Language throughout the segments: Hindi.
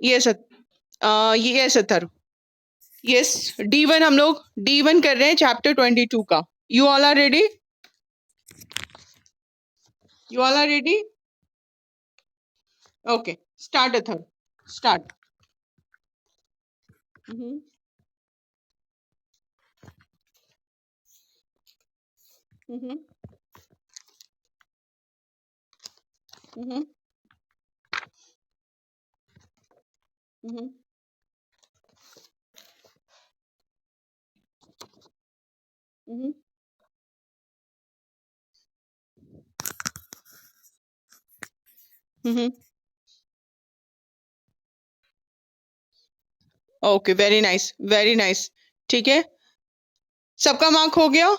Yes yes Athar, yes D1 हम लोग D1 कर रहे हैं चैप्टर 22 का। You all are ready? You all are ready? Okay, start other, start. Hmm hmm hmm hmm hmm hmm. Okay, very nice, very nice. ठीक है, सबका मार्क हो गया?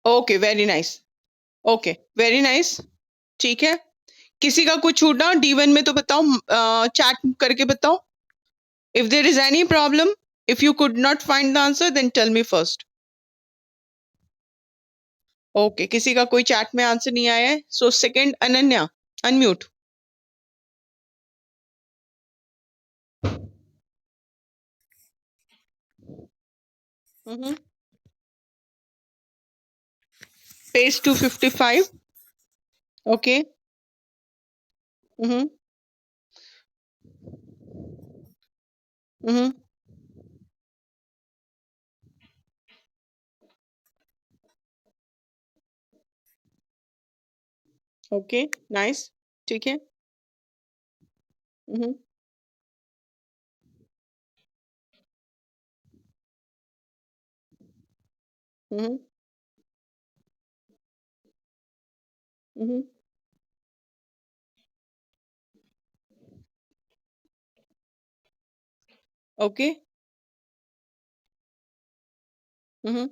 Okay, very nice. Okay, very nice. ठीक है, किसी का कुछ छूटा D1 में तो बताओ, चैट करके बताओ। If there is any problem, if you could not find the answer then tell me first. Okay, किसी का कोई चैट में आंसर नहीं आया है, so second Ananya, unmute. Page 255। Okay. Hmm hmm okay, nice. ठीक है। Hmm hmm hmm okay. Hmm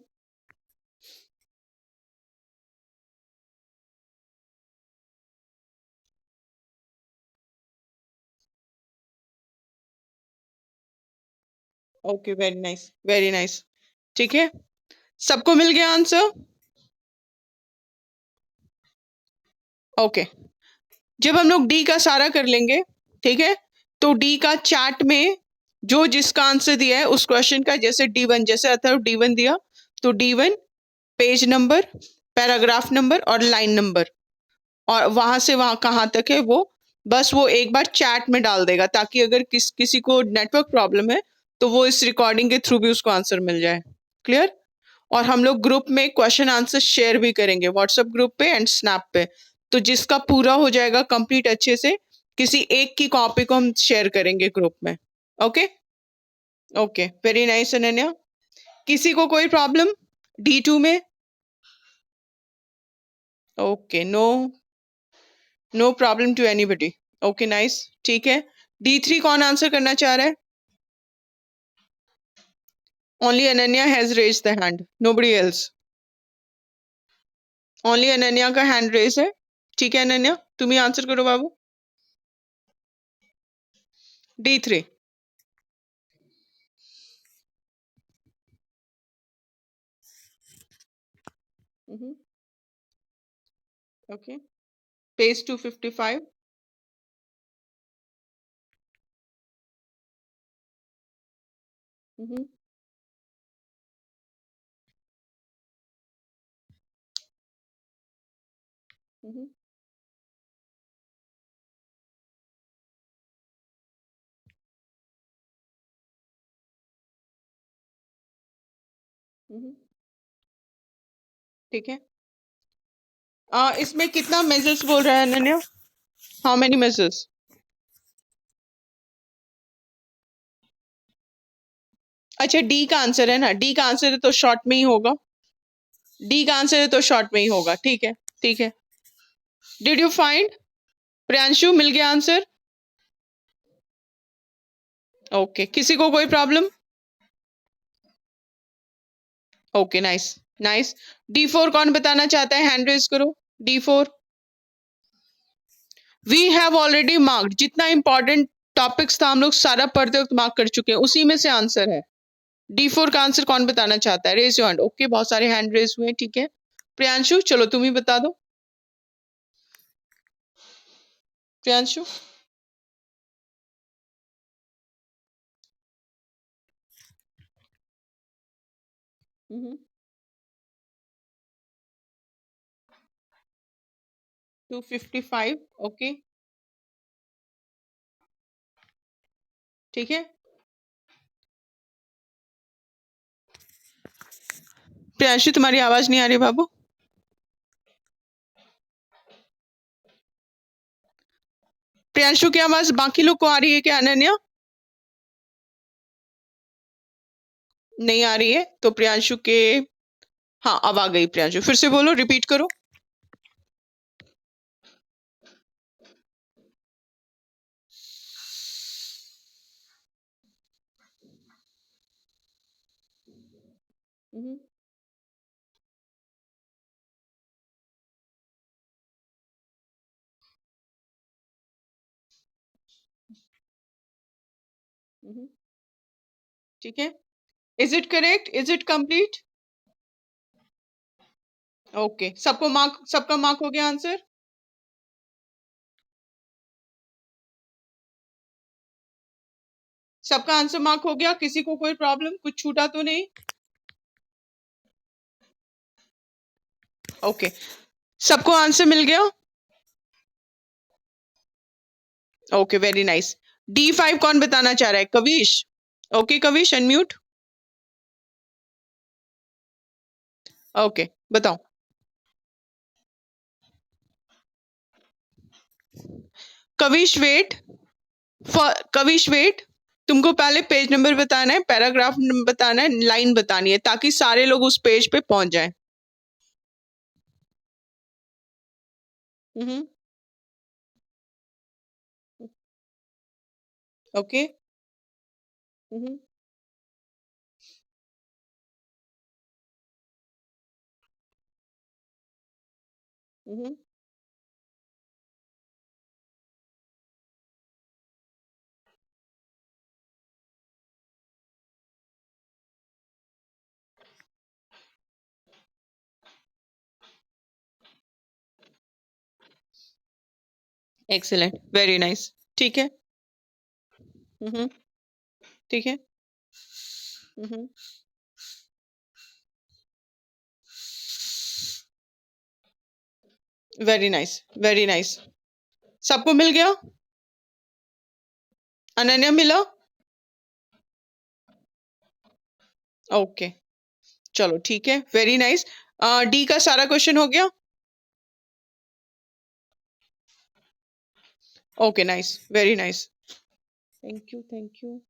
okay, very nice, very nice. ठीक है, सबको मिल गया आंसर? ओके, जब हम लोग डी का सारा कर लेंगे, ठीक है, तो डी का चार्ट में जो जिसका आंसर दिया है उस क्वेश्चन का, जैसे D1, जैसे अथर्व D1 दिया, तो D1 page number, paragraph number और लाइन नंबर, और वहां से वहां कहाँ तक है वो बस वो एक बार चैट में डाल देगा, ताकि अगर किसी को नेटवर्क प्रॉब्लम है तो वो इस रिकॉर्डिंग के थ्रू भी उसको आंसर मिल जाए। क्लियर? और हम लोग ग्रुप में क्वेश्चन आंसर शेयर भी करेंगे, व्हाट्सएप ग्रुप पे एंड स्नैप पे। तो जिसका पूरा हो जाएगा कंप्लीट अच्छे से, किसी एक की कॉपी को हम शेयर करेंगे ग्रुप में। Okay? Okay, very nice Ananya. किसी को कोई प्रॉब्लम D2 में? Okay, no, no problem to anybody. Okay, nice. ठीक है, D3 कौन आंसर करना चाह रहा है? Only Ananya has raise the hand, nobody else. Only Ananya का हैंड रेज है। ठीक है अनन्या, तुम ही आंसर करो बाबू। D3। Okay, page 255। हम्म हम्म हम्म। ठीक है, इसमें कितना मेजर्स बोल रहा है अनन्या? How many measures? अच्छा, डी का आंसर है ना, डी का आंसर है तो शॉर्ट में ही होगा। डी का आंसर है तो शॉर्ट में ही होगा। ठीक है, ठीक है। Did you find? प्रियांशु, मिल गया आंसर? ओके, किसी को कोई problem? Okay, nice, nice. D4 कौन बताना चाहता है? हैंड रेज करो। D4। We have already marked, जितना इंपॉर्टेंट टॉपिक्स था हम लोग सारा पढ़ते वक्त मार्क कर चुके हैं, उसी में से आंसर है। D4 का आंसर कौन बताना चाहता है? Raise your hand. ओके, बहुत सारे हैंड रेज हुए हैं। ठीक है, प्रियांशु चलो तुम ही बता दो। प्रियांशु? 255, ओके, ठीक है। प्रियांशु तुम्हारी आवाज नहीं आ रही बाबू। प्रियांशु की आवाज बाकी लोग को आ रही है क्या अनन्या? नहीं आ रही है तो प्रियांशु के, हाँ अब आ गई प्रियांशु, फिर से बोलो, रिपीट करो। हम्म, हम्म, ठीक है। Is it correct? Is it complete? Okay, सबको मार्क, सबका मार्क हो गया आंसर? सबका आंसर मार्क हो गया? किसी को कोई प्रॉब्लम, कुछ छूटा तो नहीं? ओके, सबको आंसर मिल गया? Okay, very nice. D5 कौन बताना चाह रहा है? Kavish? Okay Kavish, unmute. Okay, बताओ। कविश वेट, कविश वेट, तुमको पहले पेज नंबर बताना है, पैराग्राफ बताना है, लाइन बतानी है, ताकि सारे लोग उस पेज पे पहुंच जाएं। हम्म, okay. Hmm, hmm, excellent, very nice, ठीक है। हम्म, ठीक है। हम्म, वेरी नाइस, वेरी नाइस। सबको मिल गया? अनन्या मिला? ओके, चलो ठीक है, वेरी नाइस। डी का सारा क्वेश्चन हो गया? Okay, nice, very nice, thank you, thank you.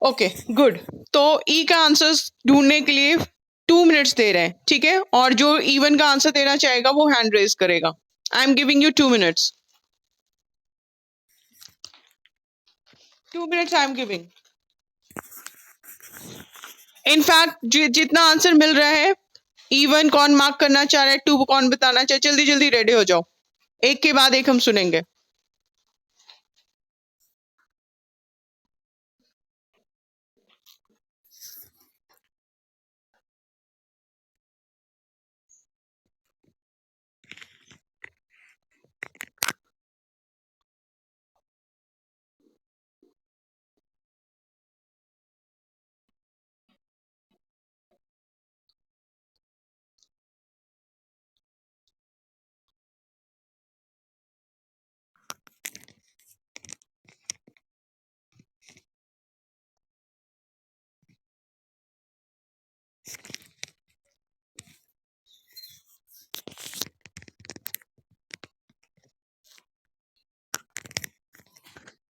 Okay, good. तो ई का आंसर्स ढूंढने के लिए 2 मिनट्स दे रहे हैं, ठीक है, और जो इवन का आंसर देना चाहेगा वो हैंड रेज करेगा। I am giving you 2 minutes, 2 minutes I am giving. In fact जितना आंसर मिल रहा है, इवन कौन मार्क करना चाह रहा है, टू कौन बताना चाहे, जल्दी जल्दी रेडी हो जाओ, एक के बाद एक हम सुनेंगे।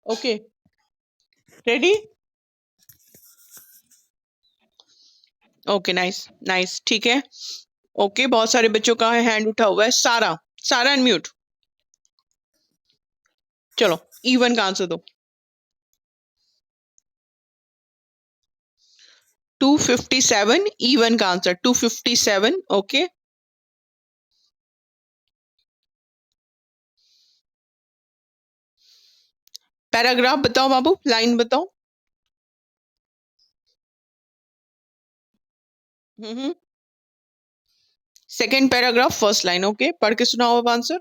Okay, ready? Okay, nice nice, ठीक है। ओके, बहुत सारे बच्चों का हैंड उठा हुआ है। सारा, सारा अनम्यूट। चलो, इवन का आंसर दो। 257, इवन का आंसर 257, ओके। पैराग्राफ बताओ बाबू, लाइन बताओ। Second paragraph first line, okay, पढ़ के सुनाओ अब answer.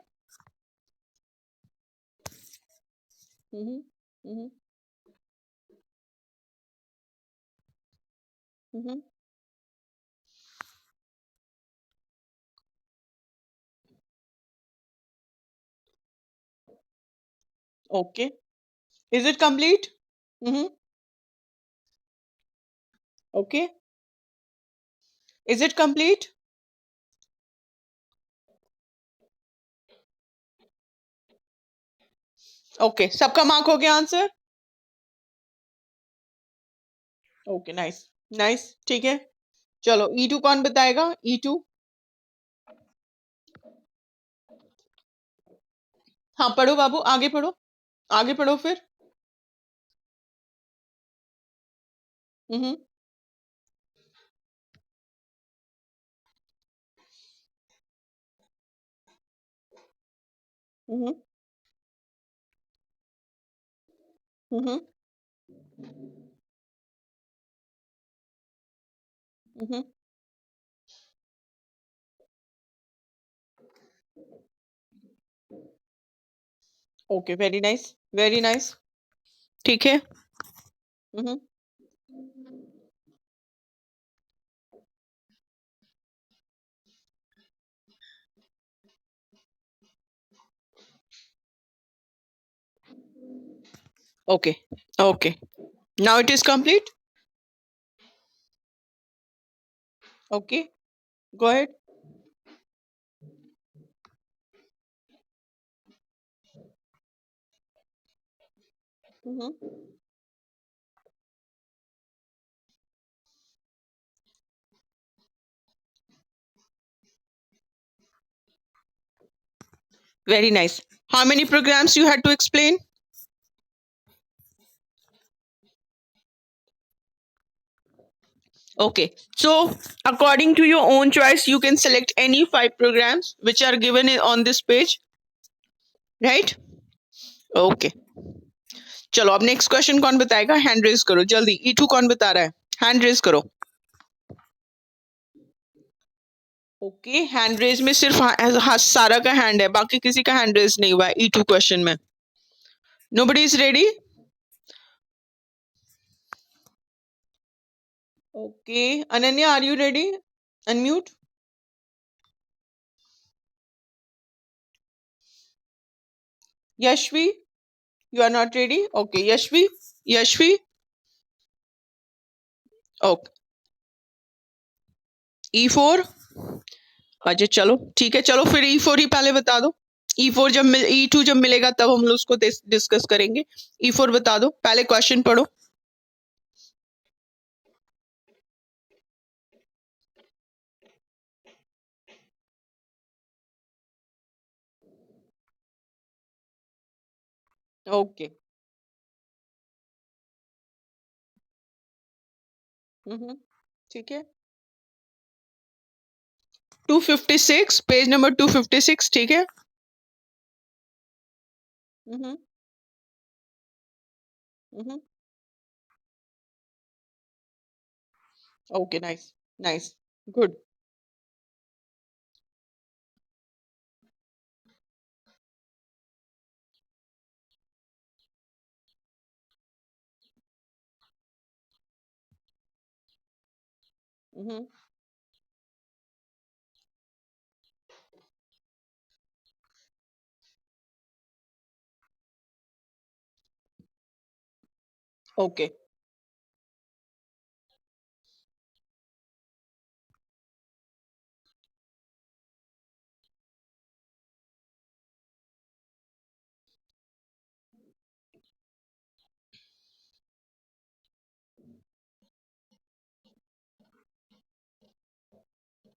Hmm hmm hmm okay, is it complete? Hmm okay, is it complete? Okay, सबका मार्क हो गया आंसर? ओके, नाइस नाइस, ठीक है। चलो E2 कौन बताएगा? E2? हाँ पढ़ो बाबू, आगे पढ़ो, आगे पढ़ो फिर। Hmm hmm hmm hmm okay, very nice, very nice, ठीक है। Hmm okay okay, now it is complete. Okay, go ahead. Very nice. How many programs you had to explain? Okay. So, according to your own choice, you can select any 5 programs which are given on this page, right? Okay. चलो अब नेक्स्ट क्वेश्चन कौन बताएगा? हैंड रेज करो जल्दी। E2 कौन बता रहा है? हैंड रेज करो। ओके, हैंड रेज में सिर्फ सारा का हैंड है, बाकी किसी का हैंड रेज नहीं हुआ है E2 क्वेश्चन में। Nobody is ready? Okay, Ananya are you ready? Unmute. Yashvi, you are not ready? Okay, Yashvi, Yashvi, okay, E4। अच्छा चलो ठीक है, चलो फिर E4 ही पहले बता दो। E4 जब E2 जब मिलेगा तब हम लोग उसको डिस्कस करेंगे। E4 बता दो, पहले क्वेश्चन पढ़ो। ओके, ठीक है। 256, पेज नंबर 256, ठीक है। Hmm hmm okay, nice nice, good. Okay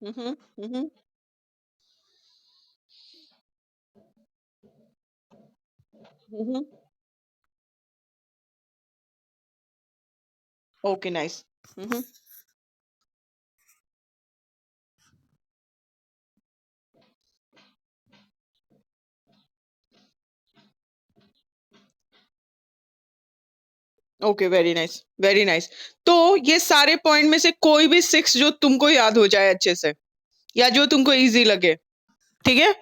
hmm okay, nice. Okay, very nice, very nice. तो ये सारे पॉइंट में से कोई भी 6 जो तुमको याद हो जाए अच्छे से, या जो तुमको इजी लगे, ठीक है।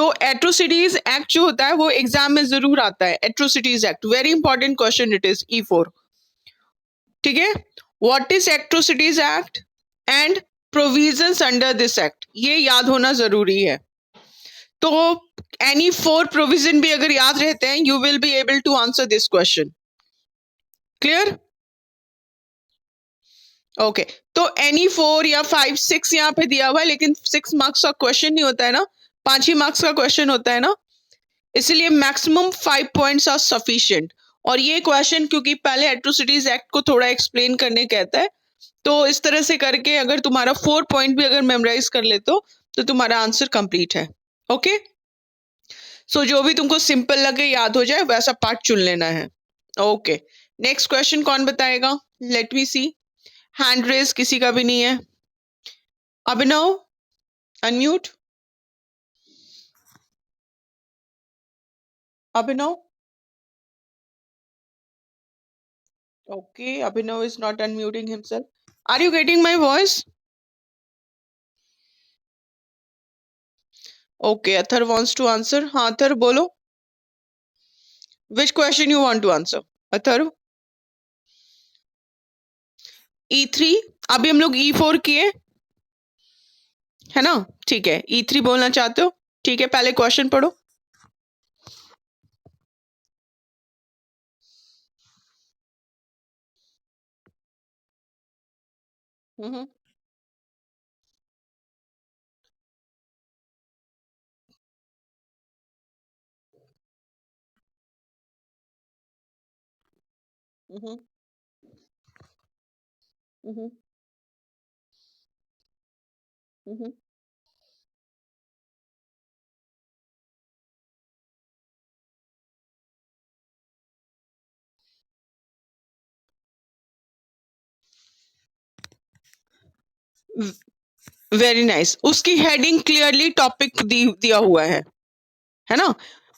तो एट्रोसिटीज एक्ट जो होता है वो एग्जाम में जरूर आता है. Atrocities act, very important question it is, E4. ठीक है. What is atrocities act and provisions under this act, ये याद होना जरूरी है. तो एनी 4 प्रोविजन भी अगर याद रहते हैं, you will be able to answer this question. Clear? Okay. तो एनी 4 या 5 6 यहाँ पे दिया हुआ है, लेकिन 6 मार्क्स का क्वेश्चन नहीं होता है ना, 5 ही मार्क्स का क्वेश्चन होता है ना, इसलिए मैक्सिमम 5 पॉइंट्स आर सफिशिएंट. और ये क्वेश्चन क्योंकि पहले एट्रोसिटीज एक्ट को थोड़ा एक्सप्लेन करने कहता है, तो इस तरह से करके अगर तुम्हारा 4 पॉइंट भी अगर मेमोराइज कर ले तो तुम्हारा आंसर कंप्लीट है. ओके. सो जो भी तुमको सिंपल लगे, याद हो जाए, वैसा पार्ट चुन लेना है. ओके. नेक्स्ट क्वेश्चन कौन बताएगा? Let me see. Hand raise किसी का भी नहीं है. Abhinav, unmute. Abhinav. Okay, Abhinav is not unmuting himself. Are you getting my voice? Okay, Athar wants to answer. हाँ अथर बोलो. Which question you want to answer? Athar. E3. अभी हम लोग E4 किए है ना. ठीक है, E3 बोलना चाहते हो? ठीक है, पहले क्वेश्चन पढ़ो. Hmm. Hmm. Hmm. Hmm. Very nice. उसकी हेडिंग क्लियरली टॉपिक दिया हुआ है ना.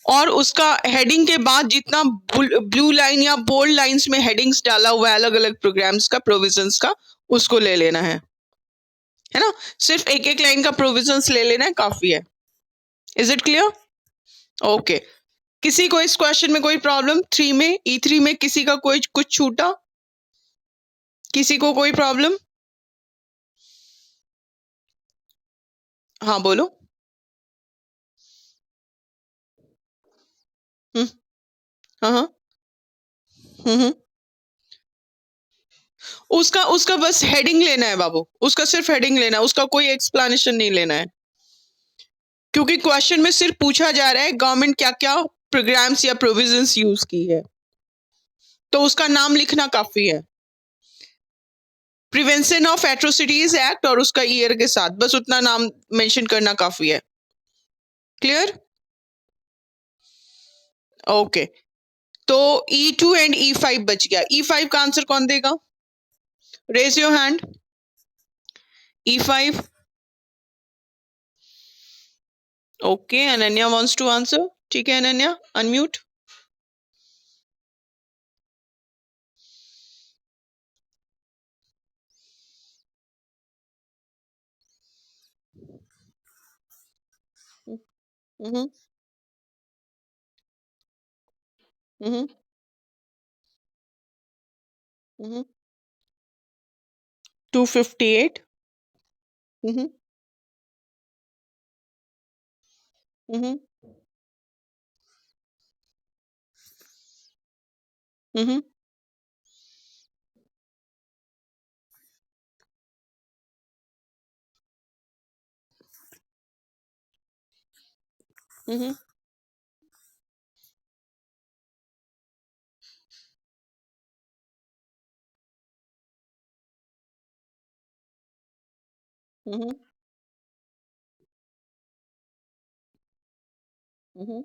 और उसका हेडिंग के बाद जितना ब्लू लाइन या बोल्ड लाइंस में हेडिंग्स डाला हुआ है अलग अलग प्रोग्राम्स का, प्रोविजंस का, उसको ले लेना है ना. सिर्फ एक एक लाइन का प्रोविजंस ले लेना है, काफी है. Is it clear? ओके. किसी को इस क्वेश्चन में कोई प्रॉब्लम? 3 में, E3 में किसी का कोई कुछ छूटा? किसी को कोई प्रॉब्लम? हाँ बोलो. हम्म. हाँ हाँ. हम्म. उसका उसका बस हेडिंग लेना है बाबू, उसका सिर्फ हेडिंग लेना है, उसका कोई एक्सप्लेनेशन नहीं लेना है. क्योंकि क्वेश्चन में सिर्फ पूछा जा रहा है गवर्नमेंट क्या क्या प्रोग्राम्स या प्रोविजंस यूज की है, तो उसका नाम लिखना काफी है. प्रिवेंशन ऑफ एट्रोसिटीज एक्ट और उसका ईयर के साथ बस उतना नाम मेंशन करना काफी है. क्लियर? ओके. तो E2 एंड E5 बच गया. E5 का आंसर कौन देगा? Raise your hand. E5. Okay, Ananya wants to answer. ठीक है Ananya, unmute. Hmm. Hmm. Hmm. 258. Hmm. Hmm. Hmm. Hmm. Hmm. Hmm.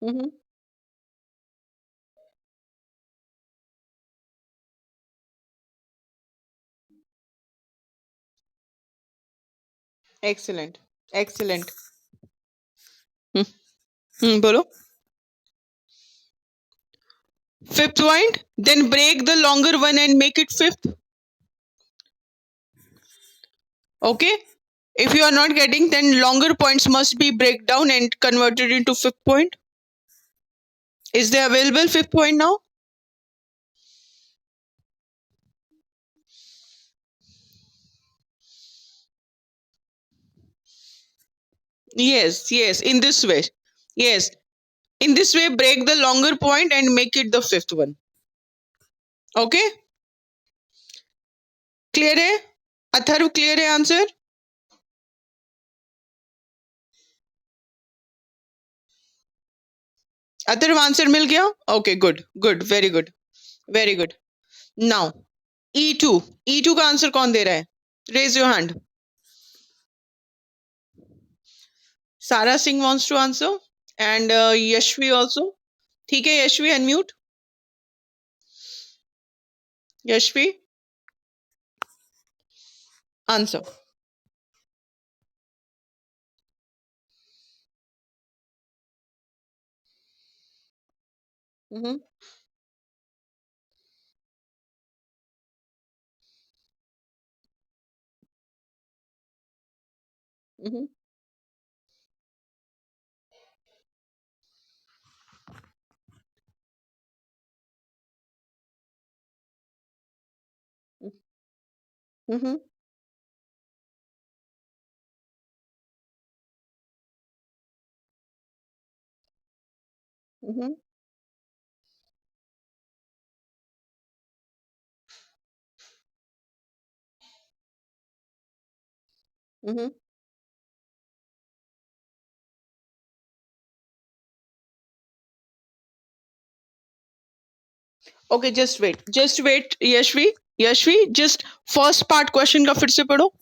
Hmm. Excellent. Excellent. बोलो. Fifth point, then break the longer one and make it fifth. Okay, if you are not getting, then longer points must be break down and converted into fifth point. Is there available fifth point now? Yes, in this way. Yes, in this way, break the longer point and make it the fifth one. Okay, clear है? अथर्व clear है आंसर? अथर्व आंसर मिल गया? Okay, good, very good, very good. Now, E2, E2 का आंसर कौन दे रहा है? Raise your hand. Sara Singh wants to answer and Yashvi also. ठीक है Yashvi, unmute. Yashvi, answer. Mm-hmm. Mm-hmm. Mm-hmm. Mm-hmm. Mm-hmm. Okay, just wait, Yashvi, just first part question का फिर से पढ़ो.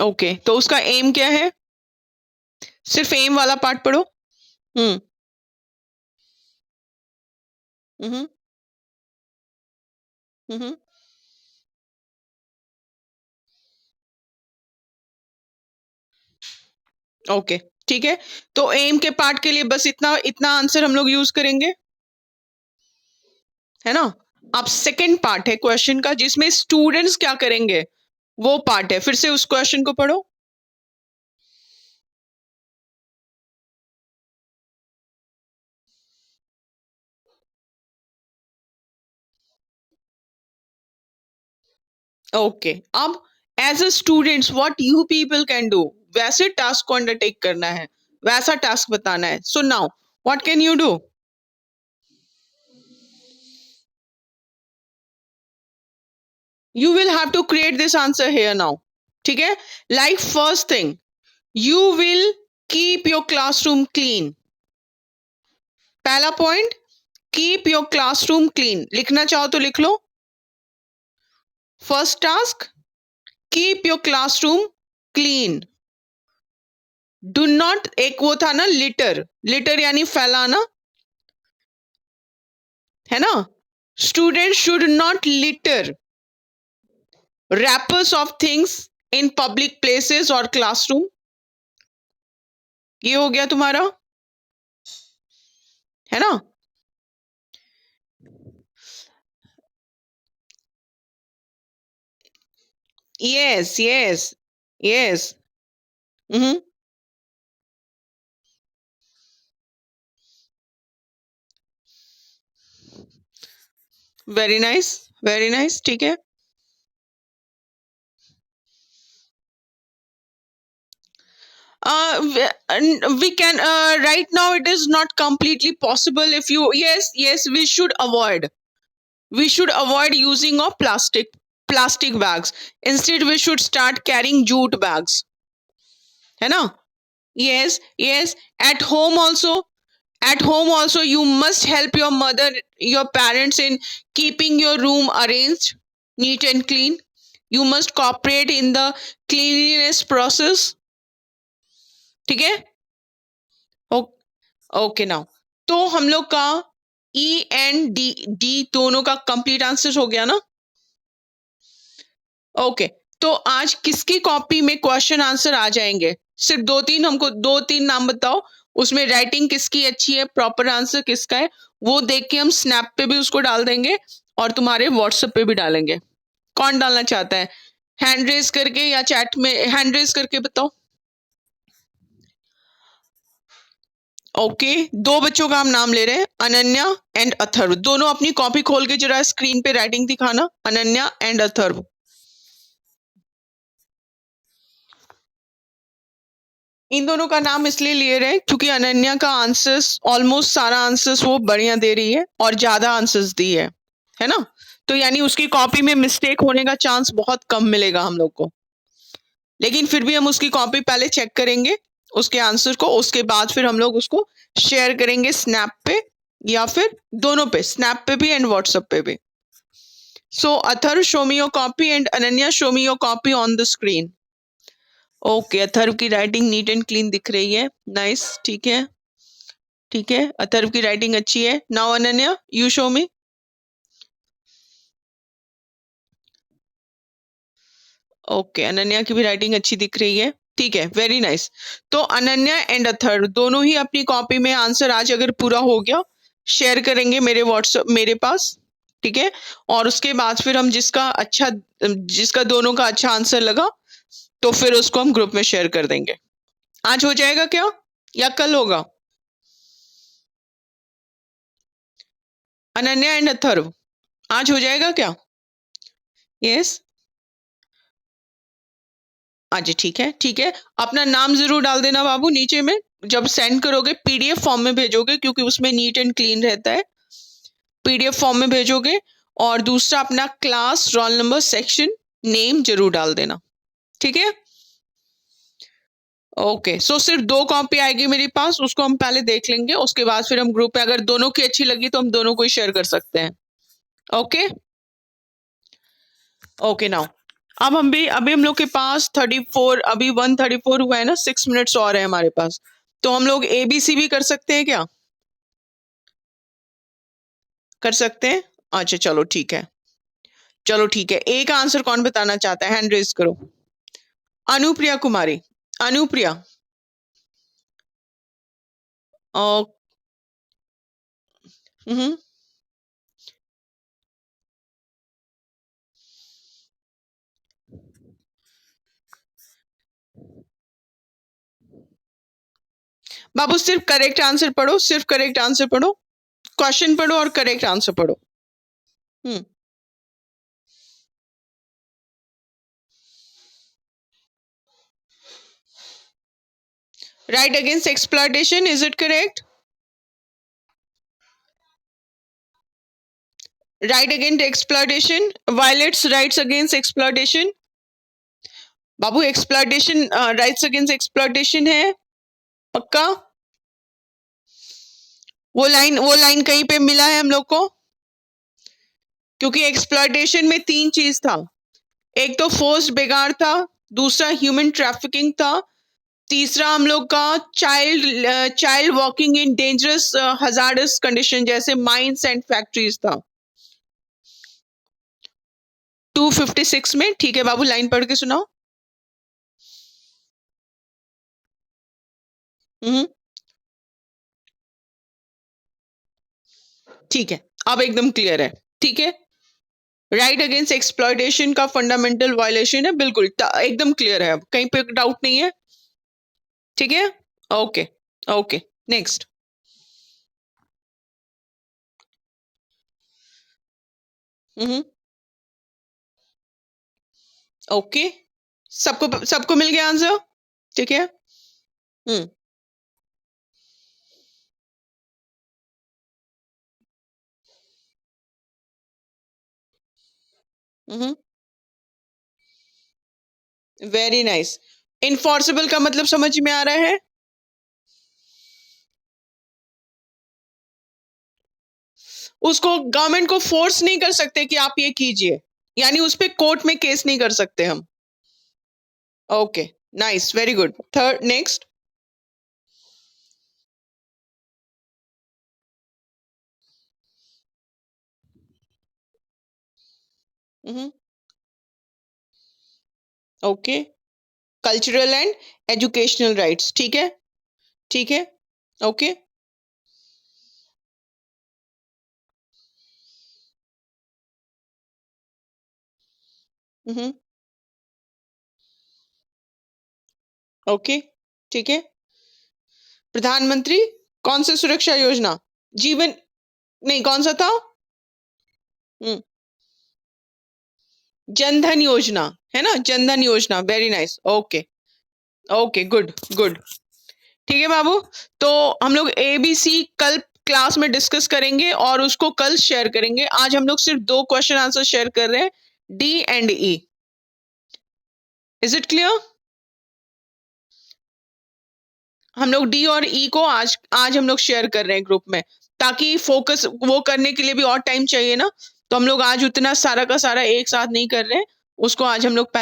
ओके, तो उसका एम क्या है? सिर्फ एम वाला पार्ट पढ़ो. हम्म. हम्म. हम्म. ओके, ठीक है. तो एम के पार्ट के लिए बस इतना इतना आंसर हम लोग यूज करेंगे, है ना. अब सेकंड पार्ट है क्वेश्चन का जिसमें स्टूडेंट्स क्या करेंगे, वो पार्ट है. फिर से उस क्वेश्चन को पढ़ो. ओके, अब as a students what you people can do, वैसे टास्क को अंडरटेक करना है, वैसा टास्क बताना है. So now what can you do? You will have to create this answer here now. ठीक है, like first thing, you will keep your classroom clean. पहला point, keep your classroom clean. लिखना चाहो तो लिख लो. First task, keep your classroom clean. Do not, एक वो था ना लिटर, लिटर यानी फैलाना, है ना. Student should not litre wrappers of things in public places or classroom. ये हो गया तुम्हारा, है ना. Yes. Mm-hmm. वेरी नाइस, ठीक है. We can right now it is not completely possible. If you, yes, we should avoid using of plastic bags. Instead we should start carrying jute bags, है ना. Yes, at home also you must help your mother, your parents in keeping your room arranged neat and clean. You must cooperate in the cleanliness process. ठीक है. ओके नाउ, तो हम लोग का ई एंड डी दोनों का कंप्लीट आंसर हो गया ना. ओके, तो आज किसकी कॉपी में क्वेश्चन आंसर आ जाएंगे? सिर्फ दो तीन, हमको दो तीन नाम बताओ, उसमें राइटिंग किसकी अच्छी है, प्रॉपर आंसर किसका है, वो देख के हम स्नैप पे भी उसको डाल देंगे और तुम्हारे व्हाट्सएप पे भी डालेंगे। कौन डालना चाहता है? हैंड रेज करके या चैट में हैंड रेज करके बताओ। ओके, दो बच्चों का हम नाम ले रहे हैं, अनन्या एंड अथर्व। दोनों अपनी कॉपी खोल के जरा स्क्रीन पे राइटिंग दिखाना, अनन्या एंड अथर्व। इन दोनों का नाम इसलिए लिए रहे क्योंकि अनन्या का आंसर्स ऑलमोस्ट सारा आंसर्स वो बढ़िया दे रही है और ज्यादा आंसर्स दी है ना? तो यानी उसकी कॉपी में मिस्टेक होने का चांस बहुत कम मिलेगा हम लोग को। लेकिन फिर भी हम उसकी कॉपी पहले चेक करेंगे, उसके आंसर को, उसके बाद फिर हम लोग उसको शेयर करेंगे स्नैप पे या फिर दोनों पे, स्नैप पे भी एंड व्हाट्सएप पे भी। So Atharva, show me your copy and Ananya, show me your copy on the screen. Okay, Atharva की राइटिंग नीट एंड क्लीन दिख रही है, नाइस, ठीक है, ठीक है, अथर्व की राइटिंग अच्छी है। Now Ananya, you show me. Okay, Ananya की भी राइटिंग अच्छी दिख रही है, ठीक है, वेरी नाइस। तो अनन्या एंड अथर्व दोनों ही अपनी कॉपी में आंसर आज अगर पूरा हो गया, शेयर करेंगे मेरे व्हाट्सएप, मेरे पास, ठीक है। और उसके बाद फिर हम जिसका दोनों का अच्छा आंसर लगा, तो फिर उसको हम ग्रुप में शेयर कर देंगे। आज हो जाएगा क्या या कल होगा? अनन्या एंड अथर्व, आज हो जाएगा क्या? यस, अच्छा, ठीक है, ठीक है। अपना नाम जरूर डाल देना बाबू नीचे में, जब सेंड करोगे पीडीएफ फॉर्म में भेजोगे क्योंकि उसमें नीट एंड क्लीन रहता है, पीडीएफ फॉर्म में भेजोगे। और दूसरा अपना class, roll number, section, name जरूर डाल देना, ठीक है। ओके, सो सिर्फ दो कॉपी आएगी मेरे पास, उसको हम पहले देख लेंगे, उसके बाद फिर हम ग्रुप पे अगर दोनों की अच्छी लगी तो हम दोनों को ही शेयर कर सकते हैं। ओके, ओके, नाउ अब अभी हम लोग के पास 34, अभी 134 हुआ है ना, 6 मिनट्स और है हमारे पास। तो हम लोग एबीसी भी कर सकते हैं क्या? कर सकते हैं, अच्छा, चलो ठीक है, चलो ठीक है। ए का आंसर कौन बताना चाहता है? हैंड रेज करो। अनुप्रिया कुमारी, अनुप्रिया। ओ, हम्म, बाबू सिर्फ करेक्ट आंसर पढ़ो, सिर्फ करेक्ट आंसर पढ़ो, क्वेश्चन पढ़ो और करेक्ट आंसर पढ़ो। Hmm, right against exploitation, is it correct? Right against exploitation, violates rights against exploitation. बाबू एक्सप्लॉयटेशन, राइट्स अगेंस्ट एक्सप्लॉयटेशन है, पक्का? वो लाइन कहीं पे मिला है हम लोग को? क्योंकि एक्सप्लॉयटेशन में तीन चीज था, एक तो फोर्स्ड बेगार था, दूसरा ह्यूमन ट्रैफिकिंग था, तीसरा हम लोग का child working in dangerous hazardous condition जैसे माइंस एंड फैक्ट्रीज था। 256 में, ठीक है बाबू, लाइन पढ़ के सुनाओ। हम्म, ठीक है, अब एकदम क्लियर है, ठीक है। राइट अगेंस्ट एक्सप्लॉयटेशन का फंडामेंटल वायलेशन है, बिल्कुल एकदम क्लियर है, अब कहीं पे डाउट नहीं है, ठीक है। Okay, okay, next. Hmm, okay, सबको सबको मिल गया आंसर, ठीक है। Hmm, hmm, very nice. Enforceable का मतलब समझ में आ रहा है? उसको गवर्नमेंट को फोर्स नहीं कर सकते कि आप ये कीजिए, यानी उस पे कोर्ट में केस नहीं कर सकते हम। Okay, nice, very good. Third, next. Okay, cultural and educational rights, ठीक है, ठीक है, ओके, ओके, ठीक है। प्रधानमंत्री कौन सी सुरक्षा योजना? जीवन, नहीं, कौन सा था? हम्म, जनधन योजना, है ना, जनधन योजना, very nice, okay, okay, good, good, ठीक है बाबू। तो हम लोग ए बी सी कल क्लास में डिस्कस करेंगे और उसको कल शेयर करेंगे। आज हम लोग सिर्फ 2 क्वेश्चन आंसर शेयर कर रहे हैं, D and E. Is it clear? हम लोग डी और ई को आज आज हम लोग शेयर कर रहे हैं ग्रुप में, ताकि फोकस वो करने के लिए भी और टाइम चाहिए ना, तो हम लोग आज उतना सारा का सारा एक साथ नहीं कर रहे हैं, उसको आज हम लोग